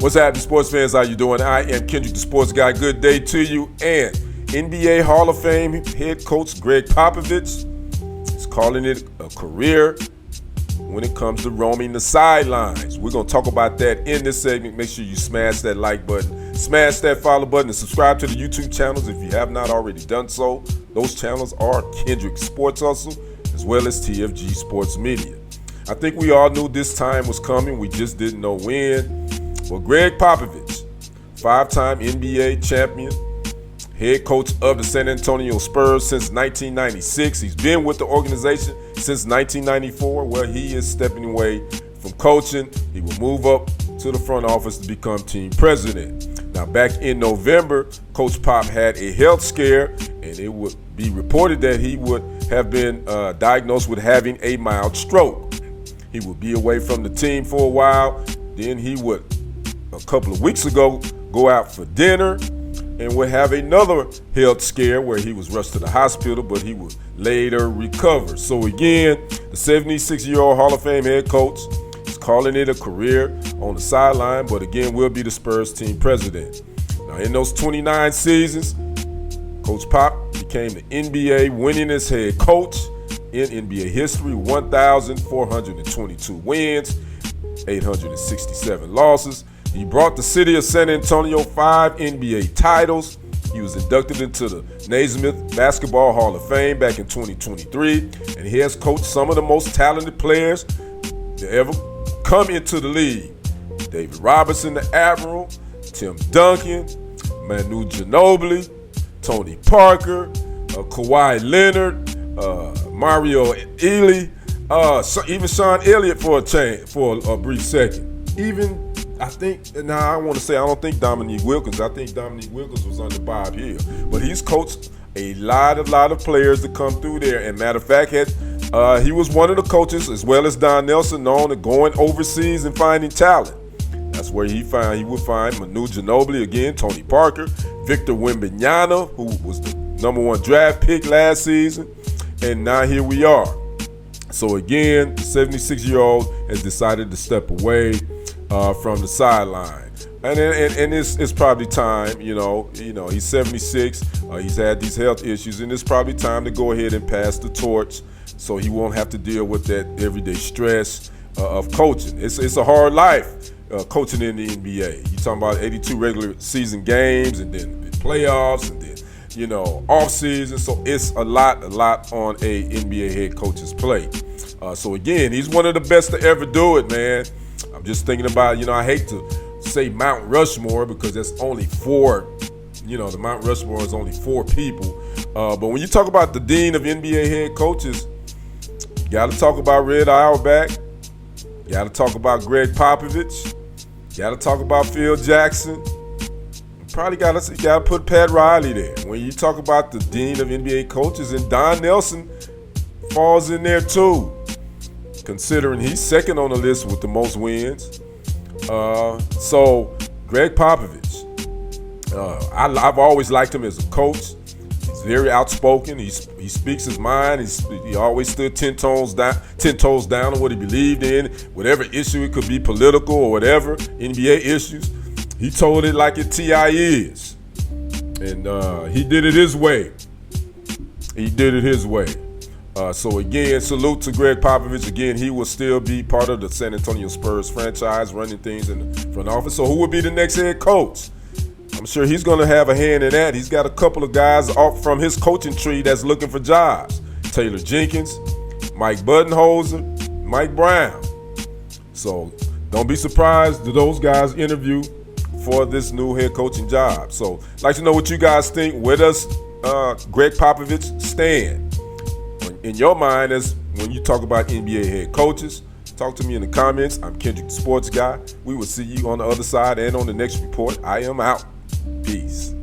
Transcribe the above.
What's happening, sports fans? How you doing? I am Kendrick, the sports guy. Good day to you. And NBA Hall of Fame head coach Greg Popovich is calling it a career when it comes to roaming the sidelines. We're going to talk about that in this segment. Make sure you smash that like button, smash that follow button, and subscribe to the YouTube channels if you have not already done so. Those channels are Kendrick Sports Hustle as well as TFG Sports Media. I think we all knew this time was coming. We just didn't know when. Well, Greg Popovich, five-time NBA champion, head coach of the San Antonio Spurs since 1996. He's been with the organization since 1994, where he is stepping away from coaching. He will move up to the front office to become team president. Now, back in November, Coach Pop had a health scare, and it would be reported that he would have been diagnosed with having a mild stroke. He would be away from the team for a while. Then he would, a couple of weeks ago, go out for dinner and would have another health scare where he was rushed to the hospital, but he would later recover. So again, the 76-year-old Hall of Fame head coach is calling it a career on the sideline, but again, will be the Spurs team president. Now, in those 29 seasons, Coach Pop became the NBA winningest head coach in NBA history, 1,422 wins, 867 losses. He brought the city of San Antonio 5 NBA titles. He was inducted into the Naismith Basketball Hall of Fame back in 2023, and he has coached some of the most talented players to ever come into the league. David Robinson, the Admiral, Tim Duncan, Manu Ginobili, Tony Parker, Kawhi Leonard, Mario Ealy, even Sean Elliott for a brief second. Even I don't think Dominique Wilkins. I think Dominique Wilkins was under Bob Hill. But he's coached a lot of players to come through there. And matter of fact, he was one of the coaches, as well as Don Nelson, known to going overseas and finding talent. That's where he would find Manu Ginobili again, Tony Parker, Victor Wembanyama, who was the #1 draft pick last season. And now here we are. So again, the 76-year-old has decided to step away from the sideline, and it's probably time. He's 76. He's had these health issues, and it's probably time to go ahead and pass the torch, so he won't have to deal with that everyday stress of coaching. It's a hard life coaching in the NBA. You're talking about 82 regular season games, and then playoffs, and then off season. So it's a lot on a NBA head coach's plate. So again, he's one of the best to ever do it, man. I'm just thinking about, I hate to say Mount Rushmore because there's only 4, the Mount Rushmore is only 4 people. But when you talk about the dean of NBA head coaches, you got to talk about Red Auerbach. You got to talk about Greg Popovich. You got to talk about Phil Jackson. You probably got to put Pat Riley there. When you talk about the dean of NBA coaches, and Don Nelson falls in there too, considering he's second on the list with the most wins. So Greg Popovich, I've always liked him as a coach. He's very outspoken. He speaks his mind. He always stood 10 toes down on what he believed in, whatever issue it could be, political or whatever, NBA issues. He told it like it T.I. is, and he did it his way. So again, salute to Greg Popovich. Again, he will still be part of the San Antonio Spurs franchise, running things in the front office. So who will be the next head coach? I'm sure he's going to have a hand in that. He's got a couple of guys off from his coaching tree that's looking for jobs. Taylor Jenkins, Mike Budenholzer, Mike Brown. So don't be surprised to those guys interview for this new head coaching job. So I'd like to know what you guys think. Where does Greg Popovich stand in your mind as when you talk about NBA head coaches? Talk to me in the comments. I'm Kendrick, the sports guy. We will see you on the other side and on the next report. I am out. Peace.